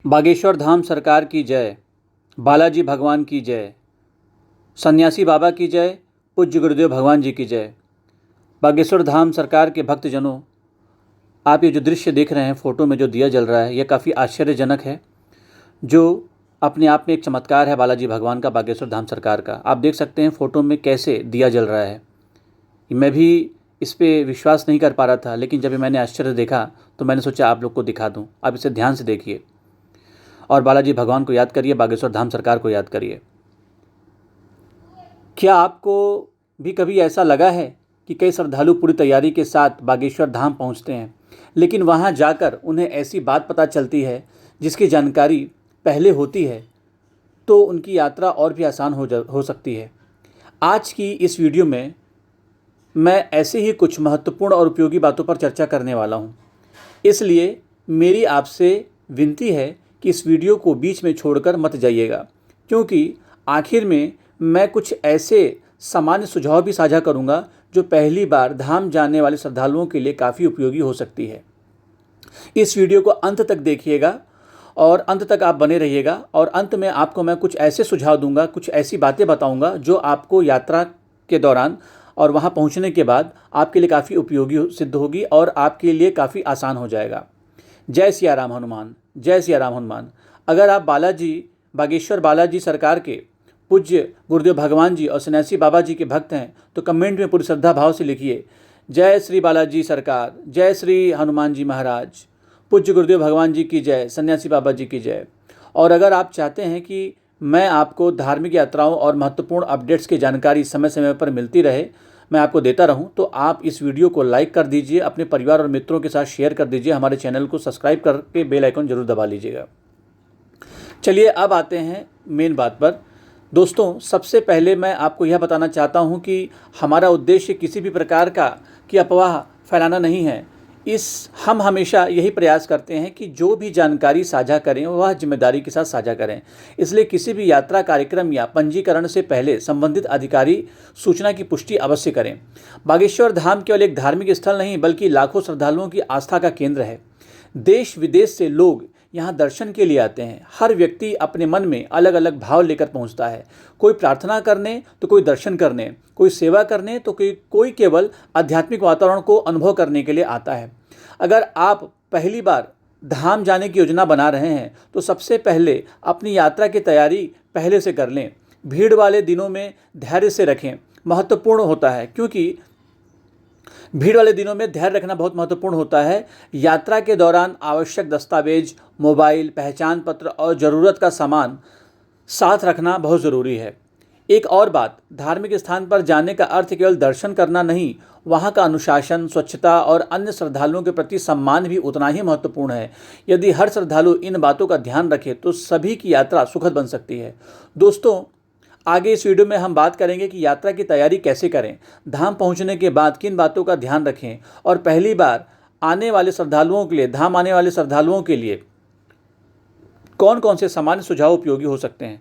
बागेश्वर धाम सरकार की जय। बालाजी भगवान की जय। सन्यासी बाबा की जय। पूज्य गुरुदेव भगवान जी की जय। बागेश्वर धाम सरकार के भक्तजनों, आप ये जो दृश्य देख रहे हैं, फ़ोटो में जो दिया जल रहा है, यह काफ़ी आश्चर्यजनक है, जो अपने आप में एक चमत्कार है बालाजी भगवान का, बागेश्वर धाम सरकार का। आप देख सकते हैं फ़ोटो में कैसे दिया जल रहा है। मैं भी इस पे विश्वास नहीं कर पा रहा था, लेकिन जब मैंने आश्चर्य देखा तो मैंने सोचा आप लोग को दिखा दूँ। आप इसे ध्यान से देखिए और बालाजी भगवान को याद करिए, बागेश्वर धाम सरकार को याद करिए। क्या आपको भी कभी ऐसा लगा है कि कई श्रद्धालु पूरी तैयारी के साथ बागेश्वर धाम पहुंचते हैं, लेकिन वहां जाकर उन्हें ऐसी बात पता चलती है जिसकी जानकारी पहले होती है तो उनकी यात्रा और भी आसान हो सकती है। आज की इस वीडियो में मैं ऐसे ही कुछ महत्वपूर्ण और उपयोगी बातों पर चर्चा करने वाला हूं। इसलिए मेरी आपसे विनती है कि इस वीडियो को बीच में छोड़कर मत जाइएगा, क्योंकि आखिर में मैं कुछ ऐसे सामान्य सुझाव भी साझा करूंगा जो पहली बार धाम जाने वाले श्रद्धालुओं के लिए काफ़ी उपयोगी हो सकती है। इस वीडियो को अंत तक देखिएगा और अंत तक आप बने रहिएगा, और अंत में आपको मैं कुछ ऐसे सुझाव दूंगा, कुछ ऐसी बातें बताऊंगा जो आपको यात्रा के दौरान और वहां पहुंचने के बाद आपके लिए काफ़ी उपयोगी सिद्ध होगी और आपके लिए काफ़ी आसान हो जाएगा। जय सिया राम हनुमान, जय सिया राम हनुमान। अगर आप बागेश्वर बालाजी सरकार के पूज्य गुरुदेव भगवान जी और सन्यासी बाबा जी के भक्त हैं तो कमेंट में पूरी श्रद्धा भाव से लिखिए, जय श्री बालाजी सरकार, जय श्री हनुमान जी महाराज, पूज्य गुरुदेव भगवान जी की जय, सन्यासी बाबा जी की जय। और अगर आप चाहते हैं कि मैं आपको धार्मिक यात्राओं और महत्वपूर्ण अपडेट्स की जानकारी समय समय पर मिलती रहे, मैं आपको देता रहूं, तो आप इस वीडियो को लाइक कर दीजिए, अपने परिवार और मित्रों के साथ शेयर कर दीजिए, हमारे चैनल को सब्सक्राइब करके बेल आइकन जरूर दबा लीजिएगा। चलिए अब आते हैं मेन बात पर। दोस्तों, सबसे पहले मैं आपको यह बताना चाहता हूं कि हमारा उद्देश्य किसी भी प्रकार की अफवाह फैलाना नहीं है। हम हमेशा यही प्रयास करते हैं कि जो भी जानकारी साझा करें वह जिम्मेदारी के साथ साझा करें। इसलिए किसी भी यात्रा कार्यक्रम या पंजीकरण से पहले संबंधित अधिकारी सूचना की पुष्टि अवश्य करें। बागेश्वर धाम केवल एक धार्मिक स्थल नहीं बल्कि लाखों श्रद्धालुओं की आस्था का केंद्र है। देश विदेश से लोग यहाँ दर्शन के लिए आते हैं। हर व्यक्ति अपने मन में अलग अलग भाव लेकर पहुँचता है। कोई प्रार्थना करने तो कोई दर्शन करने, कोई सेवा करने तो कोई केवल आध्यात्मिक वातावरण को अनुभव करने के लिए आता है। अगर आप पहली बार धाम जाने की योजना बना रहे हैं तो सबसे पहले अपनी यात्रा की तैयारी पहले से कर लें। भीड़ वाले दिनों में धैर्य से रखें, महत्वपूर्ण होता है, क्योंकि भीड़ वाले दिनों में धैर्य रखना बहुत महत्वपूर्ण होता है। यात्रा के दौरान आवश्यक दस्तावेज, मोबाइल, पहचान पत्र और ज़रूरत का सामान साथ रखना बहुत ज़रूरी है। एक और बात, धार्मिक स्थान पर जाने का अर्थ केवल दर्शन करना नहीं, वहाँ का अनुशासन, स्वच्छता और अन्य श्रद्धालुओं के प्रति सम्मान भी उतना ही महत्वपूर्ण है। यदि हर श्रद्धालु इन बातों का ध्यान रखे तो सभी की यात्रा सुखद बन सकती है। दोस्तों, आगे इस वीडियो में हम बात करेंगे कि यात्रा की तैयारी कैसे करें, धाम पहुंचने के बाद किन बातों का ध्यान रखें और पहली बार आने वाले श्रद्धालुओं के लिए, धाम आने वाले श्रद्धालुओं के लिए कौन कौन से सामान्य सुझाव उपयोगी हो सकते हैं।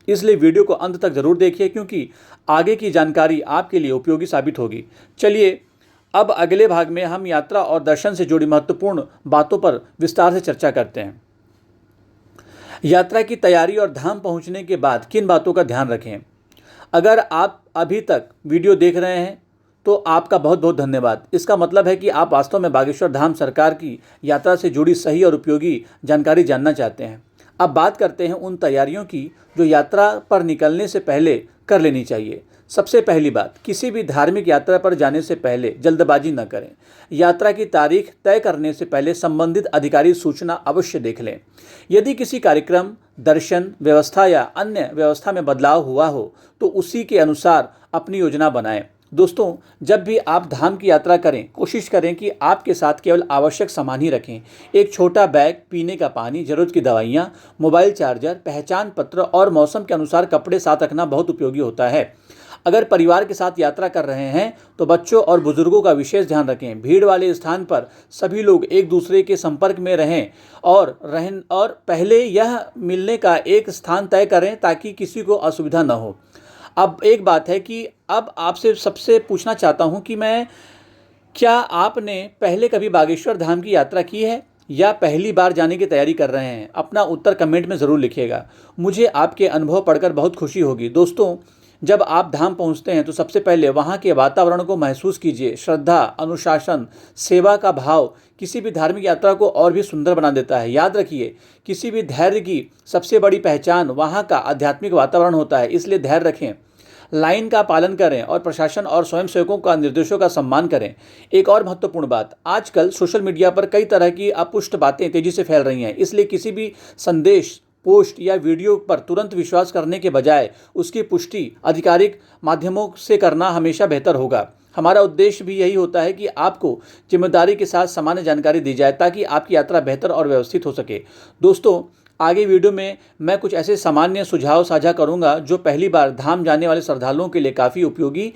इसलिए वीडियो को अंत तक जरूर देखिए, क्योंकि आगे की जानकारी आपके लिए उपयोगी साबित होगी। चलिए अब अगले भाग में हम यात्रा और दर्शन से जुड़ी महत्वपूर्ण बातों पर विस्तार से चर्चा करते हैं। यात्रा की तैयारी और धाम पहुंचने के बाद किन बातों का ध्यान रखें। अगर आप अभी तक वीडियो देख रहे हैं तो आपका बहुत बहुत धन्यवाद। इसका मतलब है कि आप वास्तव में बागेश्वर धाम सरकार की यात्रा से जुड़ी सही और उपयोगी जानकारी जानना चाहते हैं। अब बात करते हैं उन तैयारियों की जो यात्रा पर निकलने से पहले कर लेनी चाहिए। सबसे पहली बात, किसी भी धार्मिक यात्रा पर जाने से पहले जल्दबाजी न करें। यात्रा की तारीख तय करने से पहले संबंधित अधिकारी सूचना अवश्य देख लें। यदि किसी कार्यक्रम, दर्शन व्यवस्था या अन्य व्यवस्था में बदलाव हुआ हो तो उसी के अनुसार अपनी योजना बनाएं। दोस्तों, जब भी आप धाम की यात्रा करें, कोशिश करें कि आपके साथ केवल आवश्यक सामान ही रखें। एक छोटा बैग, पीने का पानी, जरूरत की दवाइयाँ, मोबाइल चार्जर, पहचान पत्र और मौसम के अनुसार कपड़े साथ रखना बहुत उपयोगी होता है। अगर परिवार के साथ यात्रा कर रहे हैं तो बच्चों और बुजुर्गों का विशेष ध्यान रखें। भीड़ वाले स्थान पर सभी लोग एक दूसरे के संपर्क में रहें और पहले यह मिलने का एक स्थान तय करें ताकि किसी को असुविधा न हो। अब एक बात है कि अब आपसे सबसे पूछना चाहता हूं कि क्या आपने पहले कभी बागेश्वर धाम की यात्रा की है? या पहली बार जाने की तैयारी कर रहे हैं? अपना उत्तर कमेंट में ज़रूर लिखिएगा। मुझे आपके अनुभव पढ़कर बहुत खुशी होगी। दोस्तों, जब आप धाम पहुंचते हैं तो सबसे पहले वहां के वातावरण को महसूस कीजिए। श्रद्धा, अनुशासन, सेवा का भाव किसी भी धार्मिक यात्रा को और भी सुंदर बना देता है। याद रखिए, किसी भी धैर्य की सबसे बड़ी पहचान वहां का आध्यात्मिक वातावरण होता है, इसलिए धैर्य रखें, लाइन का पालन करें और प्रशासन और स्वयंसेवकों का निर्देशों का सम्मान करें। एक और महत्वपूर्ण बात, आजकल सोशल मीडिया पर कई तरह की अपुष्ट बातें तेजी से फैल रही हैं, इसलिए किसी भी संदेश, पोस्ट या वीडियो पर तुरंत विश्वास करने के बजाय उसकी पुष्टि आधिकारिक माध्यमों से करना हमेशा बेहतर होगा। हमारा उद्देश्य भी यही होता है कि आपको जिम्मेदारी के साथ सामान्य जानकारी दी जाए ताकि आपकी यात्रा बेहतर और व्यवस्थित हो सके। दोस्तों, आगे वीडियो में मैं कुछ ऐसे सामान्य सुझाव साझा करूंगा जो पहली बार धाम जाने वाले श्रद्धालुओं के लिए काफ़ी उपयोगी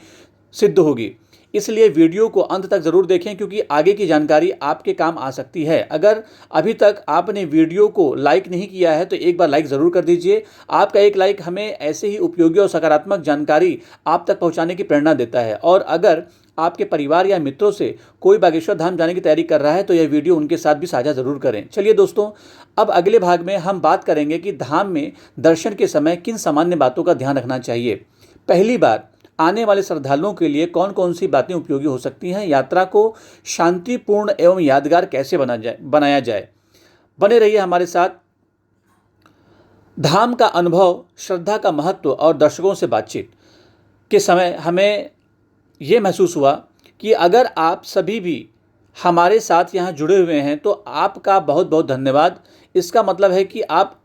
सिद्ध होगी। इसलिए वीडियो को अंत तक ज़रूर देखें क्योंकि आगे की जानकारी आपके काम आ सकती है। अगर अभी तक आपने वीडियो को लाइक नहीं किया है तो एक बार लाइक ज़रूर कर दीजिए। आपका एक लाइक हमें ऐसे ही उपयोगी और सकारात्मक जानकारी आप तक पहुंचाने की प्रेरणा देता है। और अगर आपके परिवार या मित्रों से कोई बागेश्वर धाम जाने की तैयारी कर रहा है तो यह वीडियो उनके साथ भी साझा ज़रूर करें। चलिए दोस्तों, अब अगले भाग में हम बात करेंगे कि धाम में दर्शन के समय किन सामान्य बातों का ध्यान रखना चाहिए। पहली बार आने वाले श्रद्धालुओं के लिए कौन कौन सी बातें उपयोगी हो सकती हैं, यात्रा को शांतिपूर्ण एवं यादगार कैसे बनाया जाए। बने रहिए हमारे साथ। धाम का अनुभव, श्रद्धा का महत्व और दर्शकों से बातचीत के समय हमें ये महसूस हुआ कि अगर आप सभी भी हमारे साथ यहाँ जुड़े हुए हैं तो आपका बहुत बहुत धन्यवाद। इसका मतलब है कि आप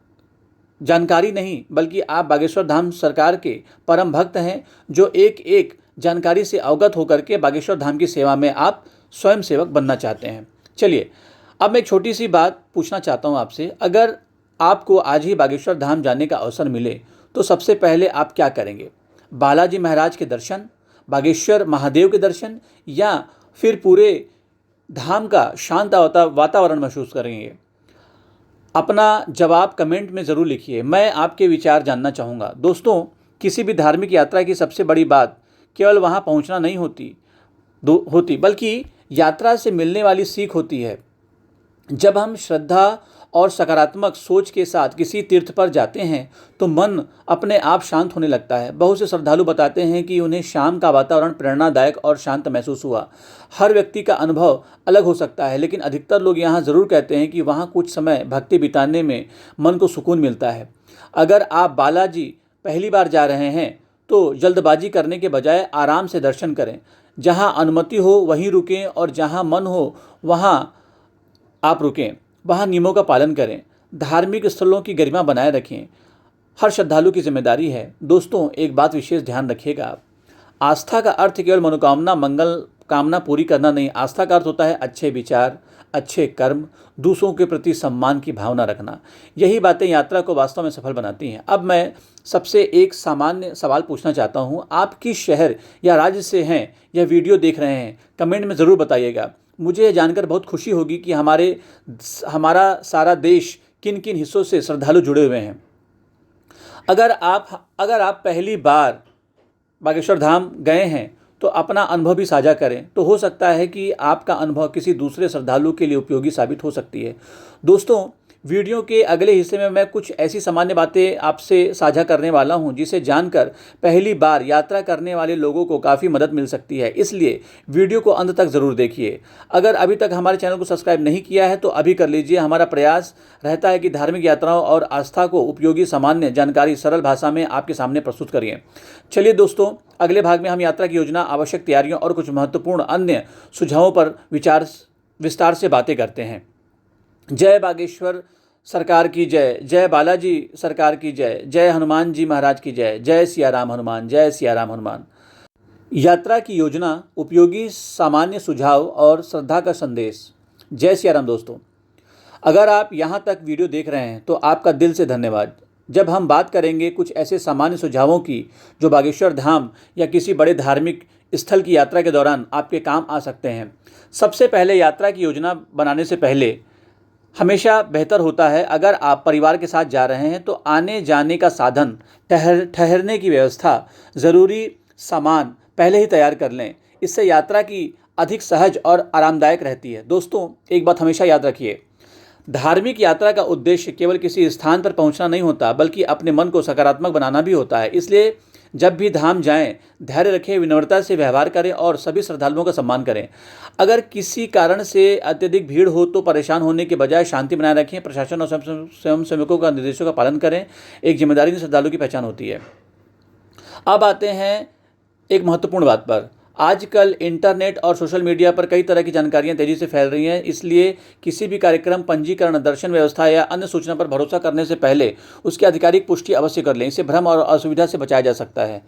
जानकारी नहीं बल्कि आप बागेश्वर धाम सरकार के परम भक्त हैं जो एक एक जानकारी से अवगत होकर के बागेश्वर धाम की सेवा में आप स्वयं सेवक बनना चाहते हैं। चलिए, अब मैं एक छोटी सी बात पूछना चाहता हूँ आपसे। अगर आपको आज ही बागेश्वर धाम जाने का अवसर मिले तो सबसे पहले आप क्या करेंगे? बालाजी महाराज के दर्शन, बागेश्वर महादेव के दर्शन या फिर पूरे धाम का शांत वातावरण महसूस करेंगे? अपना जवाब कमेंट में ज़रूर लिखिए। मैं आपके विचार जानना चाहूँगा। दोस्तों, किसी भी धार्मिक यात्रा की सबसे बड़ी बात केवल वहाँ पहुँचना नहीं होती बल्कि यात्रा से मिलने वाली सीख होती है। जब हम श्रद्धा और सकारात्मक सोच के साथ किसी तीर्थ पर जाते हैं तो मन अपने आप शांत होने लगता है। बहुत से श्रद्धालु बताते हैं कि उन्हें शाम का वातावरण प्रेरणादायक और शांत महसूस हुआ। हर व्यक्ति का अनुभव अलग हो सकता है, लेकिन अधिकतर लोग यहाँ ज़रूर कहते हैं कि वहाँ कुछ समय भक्ति बिताने में मन को सुकून मिलता है। अगर आप बालाजी पहली बार जा रहे हैं तो जल्दबाजी करने के बजाय आराम से दर्शन करें। जहाँ अनुमति हो वहीं रुकें और जहाँ मन हो वहाँ आप रुकें। वहाँ नियमों का पालन करें। धार्मिक स्थलों की गरिमा बनाए रखें। हर श्रद्धालु की जिम्मेदारी है। दोस्तों, एक बात विशेष ध्यान रखिएगा। आस्था का अर्थ केवल मनोकामना, मंगल कामना पूरी करना नहीं। आस्था का अर्थ होता है अच्छे विचार, अच्छे कर्म, दूसरों के प्रति सम्मान की भावना रखना। यही बातें यात्रा को वास्तव में सफल बनाती हैं। अब मैं सबसे एक सामान्य सवाल पूछना चाहता हूँ। आप किस शहर या राज्य से हैं यह वीडियो देख रहे हैं? कमेंट में ज़रूर बताइएगा। मुझे यह जानकर बहुत खुशी होगी कि हमारा सारा देश किन किन हिस्सों से श्रद्धालु जुड़े हुए हैं। अगर आप पहली बार बागेश्वर धाम गए हैं तो अपना अनुभव भी साझा करें। तो हो सकता है कि आपका अनुभव किसी दूसरे श्रद्धालु के लिए उपयोगी साबित हो सकती है। दोस्तों, वीडियो के अगले हिस्से में मैं कुछ ऐसी सामान्य बातें आपसे साझा करने वाला हूं जिसे जानकर पहली बार यात्रा करने वाले लोगों को काफ़ी मदद मिल सकती है। इसलिए वीडियो को अंत तक ज़रूर देखिए। अगर अभी तक हमारे चैनल को सब्सक्राइब नहीं किया है तो अभी कर लीजिए। हमारा प्रयास रहता है कि धार्मिक यात्राओं और आस्था को उपयोगी सामान्य जानकारी सरल भाषा में आपके सामने प्रस्तुत करिए। चलिए दोस्तों, अगले भाग में हम यात्रा की योजना, आवश्यक तैयारियों और कुछ महत्वपूर्ण अन्य सुझावों पर विस्तार से बातें करते हैं। जय बागेश्वर सरकार की जय, जय बालाजी सरकार की जय, जय हनुमान जी महाराज की जय, जय सिया राम हनुमान, जय सिया राम हनुमान। यात्रा की योजना, उपयोगी सामान्य सुझाव और श्रद्धा का संदेश। जय सिया राम। दोस्तों, अगर आप यहाँ तक वीडियो देख रहे हैं तो आपका दिल से धन्यवाद। जब हम बात करेंगे कुछ ऐसे सामान्य सुझावों की जो बागेश्वर धाम या किसी बड़े धार्मिक स्थल की यात्रा के दौरान आपके काम आ सकते हैं। सबसे पहले, यात्रा की योजना बनाने से पहले हमेशा बेहतर होता है अगर आप परिवार के साथ जा रहे हैं तो आने जाने का साधन, ठहरने की व्यवस्था, ज़रूरी सामान पहले ही तैयार कर लें। इससे यात्रा की अधिक सहज और आरामदायक रहती है। दोस्तों, एक बात हमेशा याद रखिए, धार्मिक यात्रा का उद्देश्य केवल किसी स्थान पर पहुंचना नहीं होता, बल्कि अपने मन को सकारात्मक बनाना भी होता है। इसलिए जब भी धाम जाएं, धैर्य रखें, विनम्रता से व्यवहार करें और सभी श्रद्धालुओं का सम्मान करें। अगर किसी कारण से अत्यधिक भीड़ हो तो परेशान होने के बजाय शांति बनाए रखें। प्रशासन और स्वयंसेवकों का निर्देशों का पालन करें। एक जिम्मेदारी श्रद्धालु की पहचान होती है। अब आते हैं एक महत्वपूर्ण बात पर। आजकल इंटरनेट और सोशल मीडिया पर कई तरह की जानकारियां तेजी से फैल रही हैं, इसलिए किसी भी कार्यक्रम, पंजीकरण, दर्शन व्यवस्था या अन्य सूचना पर भरोसा करने से पहले उसकी आधिकारिक पुष्टि अवश्य कर लें। इससे भ्रम और असुविधा से बचाया जा सकता है।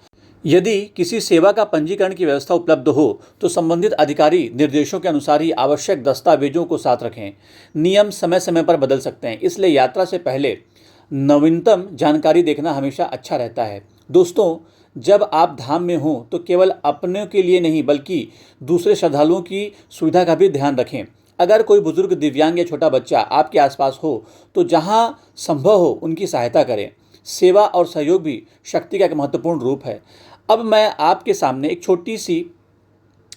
यदि किसी सेवा का पंजीकरण की व्यवस्था उपलब्ध हो तो संबंधित अधिकारी निर्देशों के अनुसार ही आवश्यक दस्तावेजों को साथ रखें। नियम समय समय पर बदल सकते हैं, इसलिए यात्रा से पहले नवीनतम जानकारी देखना हमेशा अच्छा रहता है। दोस्तों, जब आप धाम में हों तो केवल अपने के लिए नहीं बल्कि दूसरे श्रद्धालुओं की सुविधा का भी ध्यान रखें। अगर कोई बुजुर्ग, दिव्यांग या छोटा बच्चा आपके आसपास हो तो जहां संभव हो उनकी सहायता करें। सेवा और सहयोग भी शक्ति का एक महत्वपूर्ण रूप है। अब मैं आपके सामने एक छोटी सी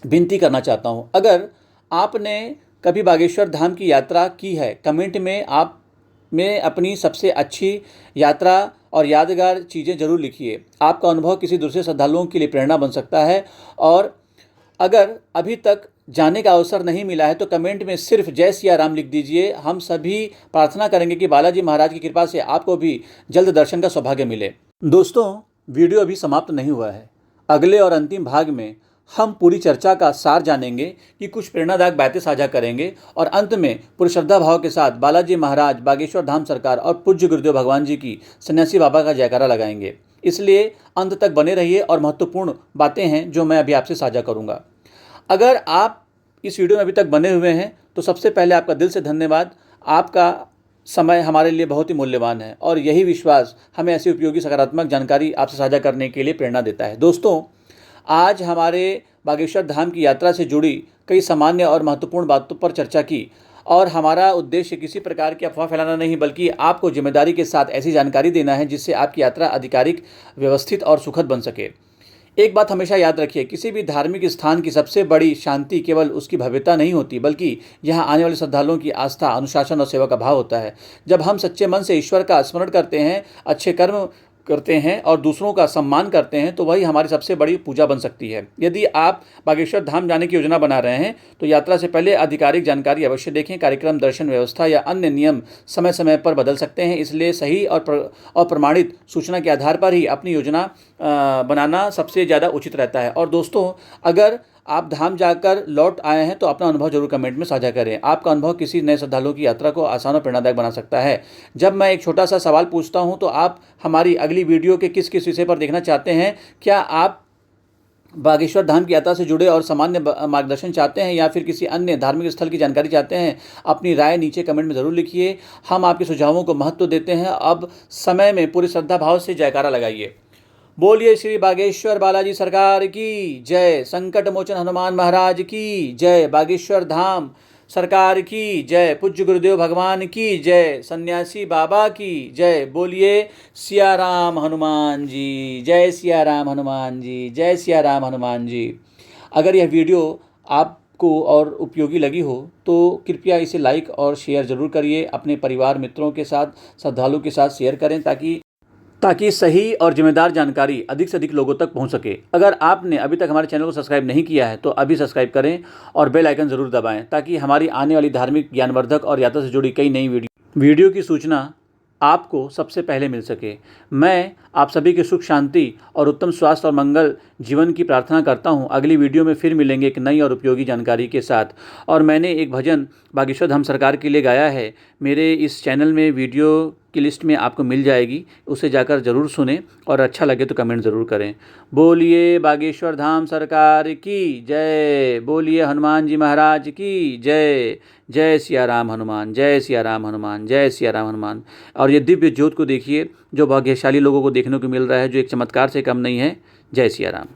विनती करना चाहता हूं। अगर आपने कभी बागेश्वर धाम की यात्रा की है, कमेंट में आप में अपनी सबसे अच्छी यात्रा और यादगार चीज़ें ज़रूर लिखिए। आपका अनुभव किसी दूसरे श्रद्धालुओं के लिए प्रेरणा बन सकता है। और अगर अभी तक जाने का अवसर नहीं मिला है तो कमेंट में सिर्फ जय सिया राम लिख दीजिए। हम सभी प्रार्थना करेंगे कि बालाजी महाराज की कृपा से आपको भी जल्द दर्शन का सौभाग्य मिले। दोस्तों, वीडियो अभी समाप्त नहीं हुआ है। अगले और अंतिम भाग में हम पूरी चर्चा का सार जानेंगे कि कुछ प्रेरणादायक बातें साझा करेंगे और अंत में पूरी श्रद्धा भाव के साथ बालाजी महाराज, बागेश्वर धाम सरकार और पूज्य गुरुदेव भगवान जी की सन्यासी बाबा का जयकारा लगाएंगे। इसलिए अंत तक बने रहिए और महत्वपूर्ण बातें हैं जो मैं अभी आपसे साझा करूंगा। अगर आप इस वीडियो में अभी तक बने हुए हैं तो सबसे पहले आपका दिल से धन्यवाद। आपका समय हमारे लिए बहुत ही मूल्यवान है और यही विश्वास हमें ऐसी उपयोगी सकारात्मक जानकारी आपसे साझा करने के लिए प्रेरणा देता है। दोस्तों, आज हमारे बागेश्वर धाम की यात्रा से जुड़ी कई सामान्य और महत्वपूर्ण बातों पर चर्चा की और हमारा उद्देश्य किसी प्रकार की अफवाह फैलाना नहीं बल्कि आपको जिम्मेदारी के साथ ऐसी जानकारी देना है जिससे आपकी यात्रा आधिकारिक, व्यवस्थित और सुखद बन सके। एक बात हमेशा याद रखिए, किसी भी धार्मिक स्थान की सबसे बड़ी शांति केवल उसकी भव्यता नहीं होती बल्कि यहाँ आने वाले श्रद्धालुओं की आस्था, अनुशासन और सेवा का भाव होता है। जब हम सच्चे मन से ईश्वर का स्मरण करते हैं, अच्छे कर्म करते हैं और दूसरों का सम्मान करते हैं तो वही हमारी सबसे बड़ी पूजा बन सकती है। यदि आप बागेश्वर धाम जाने की योजना बना रहे हैं तो यात्रा से पहले आधिकारिक जानकारी अवश्य देखें। कार्यक्रम, दर्शन व्यवस्था या अन्य नियम समय समय पर बदल सकते हैं, इसलिए सही और प्रमाणित सूचना के आधार पर ही अपनी योजना बनाना सबसे ज़्यादा उचित रहता है। और दोस्तों, अगर आप धाम जाकर लौट आए हैं तो अपना अनुभव जरूर कमेंट में साझा करें। आपका अनुभव किसी नए श्रद्धालुओं की यात्रा को आसान और प्रेरणादायक बना सकता है। जब मैं एक छोटा सा सवाल पूछता हूं तो आप हमारी अगली वीडियो के किस किस विषय पर देखना चाहते हैं? क्या आप बागेश्वर धाम की यात्रा से जुड़े और सामान्य मार्गदर्शन चाहते हैं या फिर किसी अन्य धार्मिक स्थल की जानकारी चाहते हैं? अपनी राय नीचे कमेंट में ज़रूर लिखिए। हम आपके सुझावों को महत्व देते हैं। अब समय में पूरी श्रद्धा भाव से जयकारा लगाइए। बोलिए श्री बागेश्वर बालाजी सरकार की जय। संकट मोचन हनुमान महाराज की जय। बागेश्वर धाम सरकार की जय। पूज्य गुरुदेव भगवान की जय। सन्यासी बाबा की जय। बोलिए सिया राम हनुमान जी। जय सिया राम हनुमान जी। जय सिया राम हनुमान जी। अगर यह वीडियो आपको और उपयोगी लगी हो तो कृपया इसे लाइक और शेयर ज़रूर करिए। अपने परिवार, मित्रों के साथ, श्रद्धालुओं के साथ शेयर करें ताकि सही और जिम्मेदार जानकारी अधिक से अधिक लोगों तक पहुंच सके। अगर आपने अभी तक हमारे चैनल को सब्सक्राइब नहीं किया है तो अभी सब्सक्राइब करें और बेल आइकन ज़रूर दबाएं ताकि हमारी आने वाली धार्मिक, ज्ञानवर्धक और यात्रा से जुड़ी कई नई वीडियो की सूचना आपको सबसे पहले मिल सके। मैं आप सभी के सुख, शांति और उत्तम स्वास्थ्य और मंगल जीवन की प्रार्थना करता हूं। अगली वीडियो में फिर मिलेंगे एक नई और उपयोगी जानकारी के साथ। और मैंने एक भजन बागेश्वर धाम सरकार के लिए गाया है, मेरे इस चैनल में वीडियो की लिस्ट में आपको मिल जाएगी, उसे जाकर ज़रूर सुनें और अच्छा लगे तो कमेंट ज़रूर करें। बोलिए बागेश्वर धाम सरकार की जय। बोलिए हनुमान जी महाराज की जय। जय सिया राम हनुमान। जय सिया राम हनुमान। जय सिया राम हनुमान। और ये दिव्य ज्योत को देखिए जो भाग्यशाली लोगों को देखने को मिल रहा है, जो एक चमत्कार से कम नहीं है। जय सिया राम।